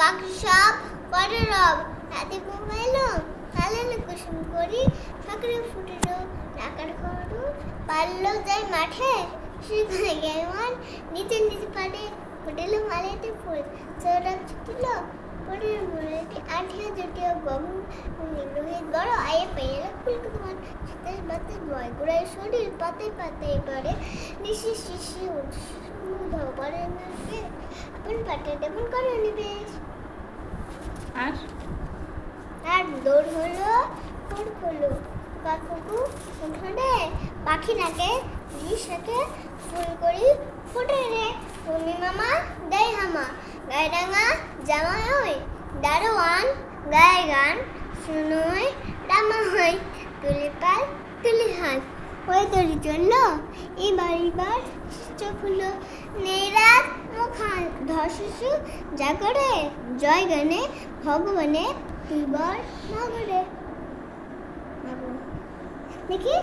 পাখি সব করে রব, রাতে ঘুমাইল কালেন কুসুম করি, সকালে ফুটিল ডাকার খড়ু, পারল যাই মাঠে সেখানে গেমন, নিচে নিচে পাড়ে ফুটিল মালেতে ফুল, চোরা ছুটিল পরের মুড়েটি আঠিয়া জটিয়া গম রোহিত বড় আয়ে পেয়ে ফুলকুমার শীতের বাতাস বয় গোড়ায় শরীর পাতায় পাতায় পড়ে, নিশি শিশি উধাও পড়ে নাকে আপন পাটে তেমন করে নিবেশ। আর দৌড় হলো ফুল হলো কাকুকু উঠোনে পাখি নাকে সাথে ফুল করি ফুটে রে, তুমি মামা দেয় হামা গায়ে ডাঙা জামাই ওই দারোয়ান গায়ে গান শুনোই রামা হয়, তুলি পাল তুলি হাত হয়ে তৈরি চললো এবার চোখ হলো নেই রাত মুখান ধর্ষু জাগরে জয় গানে ভগবানে তুই বর নগরে দেখি